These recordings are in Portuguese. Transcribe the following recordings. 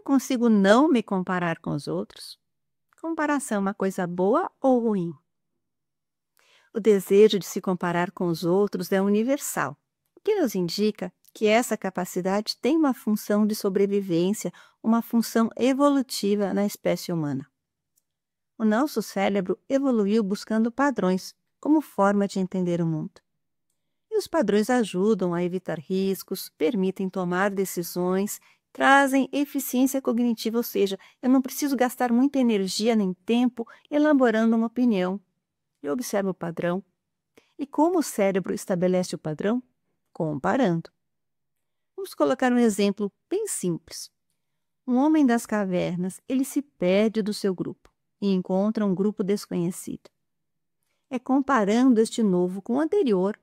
Eu consigo não me comparar com os outros? Comparação é uma coisa boa ou ruim? O desejo de se comparar com os outros é universal, o que nos indica que essa capacidade tem uma função de sobrevivência, uma função evolutiva na espécie humana. O nosso cérebro evoluiu buscando padrões como forma de entender o mundo. E os padrões ajudam a evitar riscos, permitem tomar decisões, trazem eficiência cognitiva, ou seja, eu não preciso gastar muita energia nem tempo elaborando uma opinião. Eu observo o padrão. E como o cérebro estabelece o padrão? Comparando. Vamos colocar um exemplo bem simples. Um homem das cavernas, ele se perde do seu grupo e encontra um grupo desconhecido. É comparando este novo com o anterior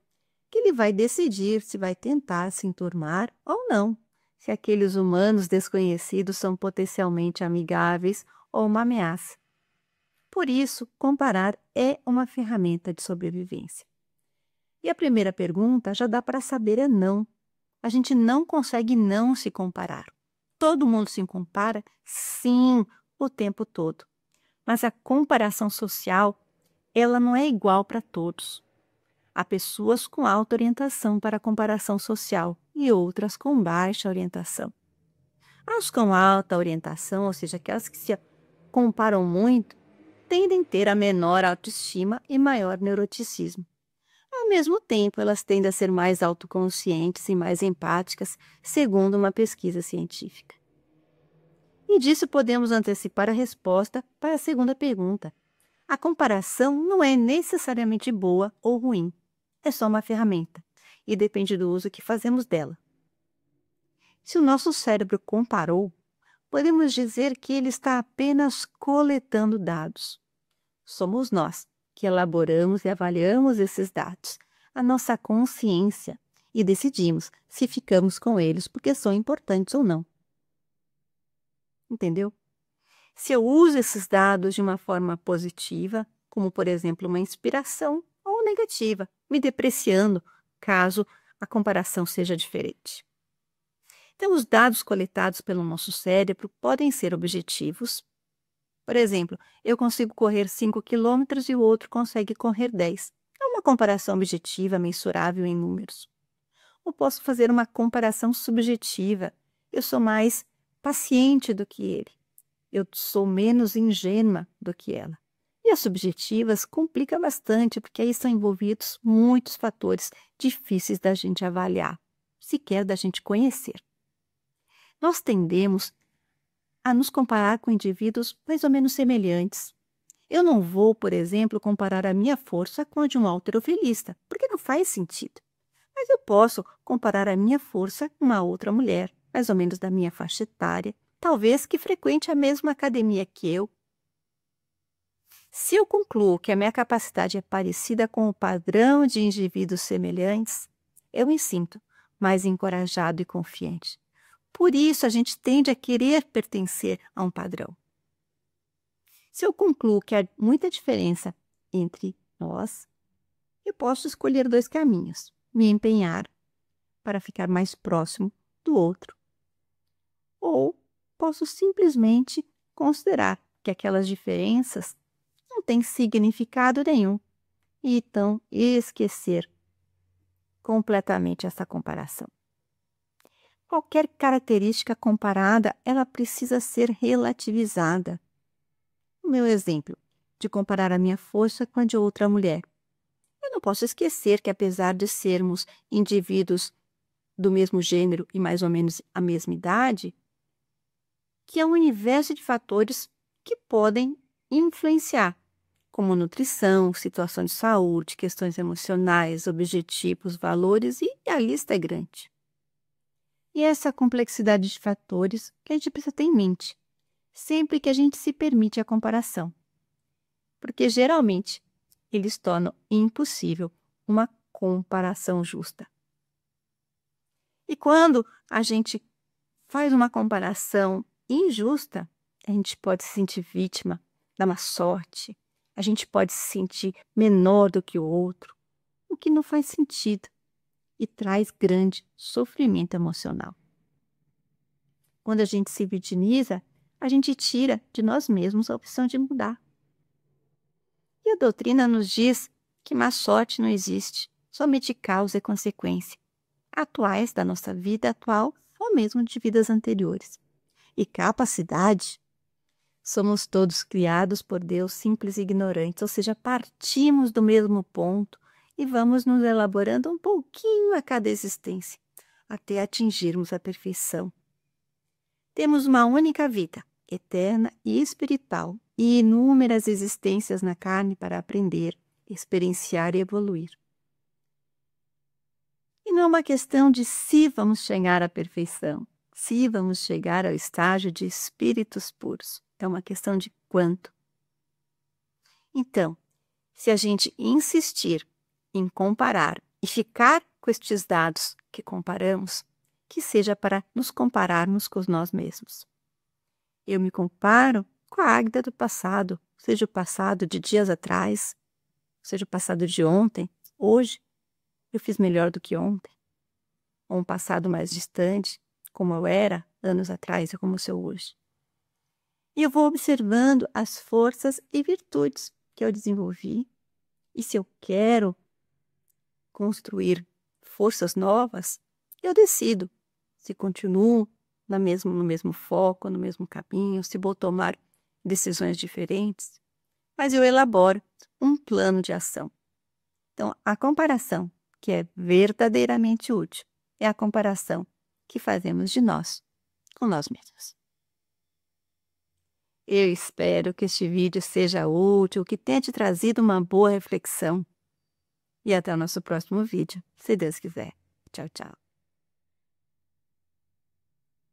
que ele vai decidir se vai tentar se enturmar ou não, se aqueles humanos desconhecidos são potencialmente amigáveis ou uma ameaça. Por isso, comparar é uma ferramenta de sobrevivência. E a primeira pergunta já dá para saber é não. A gente não consegue não se comparar. Todo mundo se compara? Sim, o tempo todo. Mas a comparação social, ela não é igual para todos. Há pessoas com alta orientação para a comparação social e outras com baixa orientação. As com alta orientação, ou seja, aquelas que se comparam muito, tendem a ter a menor autoestima e maior neuroticismo. Ao mesmo tempo, elas tendem a ser mais autoconscientes e mais empáticas, segundo uma pesquisa científica. E disso podemos antecipar a resposta para a segunda pergunta. A comparação não é necessariamente boa ou ruim. É só uma ferramenta e depende do uso que fazemos dela. Se o nosso cérebro comparou, podemos dizer que ele está apenas coletando dados. Somos nós que elaboramos e avaliamos esses dados, a nossa consciência, e decidimos se ficamos com eles porque são importantes ou não. Entendeu? Se eu uso esses dados de uma forma positiva, como por exemplo uma inspiração, ou negativa, me depreciando, caso a comparação seja diferente. Então, os dados coletados pelo nosso cérebro podem ser objetivos. Por exemplo, eu consigo correr 5 quilômetros e o outro consegue correr 10. É uma comparação objetiva, mensurável em números. Ou posso fazer uma comparação subjetiva. Eu sou mais paciente do que ele. Eu sou menos ingênua do que ela. E as subjetivas complica bastante, porque aí estão envolvidos muitos fatores difíceis da gente avaliar, sequer da gente conhecer. Nós tendemos a nos comparar com indivíduos mais ou menos semelhantes. Eu não vou, por exemplo, comparar a minha força com a de um halterofilista, porque não faz sentido. Mas eu posso comparar a minha força com uma outra mulher, mais ou menos da minha faixa etária, talvez que frequente a mesma academia que eu. Se eu concluo que a minha capacidade é parecida com o padrão de indivíduos semelhantes, eu me sinto mais encorajado e confiante. Por isso, a gente tende a querer pertencer a um padrão. Se eu concluo que há muita diferença entre nós, eu posso escolher dois caminhos: me empenhar para ficar mais próximo do outro, ou posso simplesmente considerar que aquelas diferenças não têm significado nenhum e então esquecer completamente essa comparação. Qualquer característica comparada, ela precisa ser relativizada. O meu exemplo de comparar a minha força com a de outra mulher. Eu não posso esquecer que, apesar de sermos indivíduos do mesmo gênero e mais ou menos a mesma idade, que há um universo de fatores que podem influenciar, como nutrição, situação de saúde, questões emocionais, objetivos, valores, e a lista é grande. E essa complexidade de fatores que a gente precisa ter em mente, sempre que a gente se permite a comparação. Porque, geralmente, eles tornam impossível uma comparação justa. E quando a gente faz uma comparação injusta, a gente pode se sentir vítima da má sorte, a gente pode se sentir menor do que o outro, o que não faz sentido e traz grande sofrimento emocional. Quando a gente se vitimiza, a gente tira de nós mesmos a opção de mudar. E a doutrina nos diz que má sorte não existe, somente causa e consequência, atuais da nossa vida atual ou mesmo de vidas anteriores. E capacidade, somos todos criados por Deus simples e ignorantes, ou seja, partimos do mesmo ponto e vamos nos elaborando um pouquinho a cada existência, até atingirmos a perfeição. Temos uma única vida, eterna e espiritual, e inúmeras existências na carne para aprender, experienciar e evoluir. E não é uma questão de se vamos chegar à perfeição, se vamos chegar ao estágio de espíritos puros. É uma questão de quanto. Então, se a gente insistir em comparar e ficar com estes dados que comparamos, que seja para nos compararmos com nós mesmos. Eu me comparo com a Águida do passado, seja o passado de dias atrás, seja o passado de ontem, hoje eu fiz melhor do que ontem, ou um passado mais distante, como eu era anos atrás e como eu sou hoje. E eu vou observando as forças e virtudes que eu desenvolvi, e se eu quero construir forças novas, eu decido se continuo no mesmo foco, no mesmo caminho, se vou tomar decisões diferentes, mas eu elaboro um plano de ação. Então, a comparação que é verdadeiramente útil é a comparação que fazemos de nós com nós mesmos. Eu espero que este vídeo seja útil, que tenha te trazido uma boa reflexão. E até o nosso próximo vídeo, se Deus quiser. Tchau, tchau.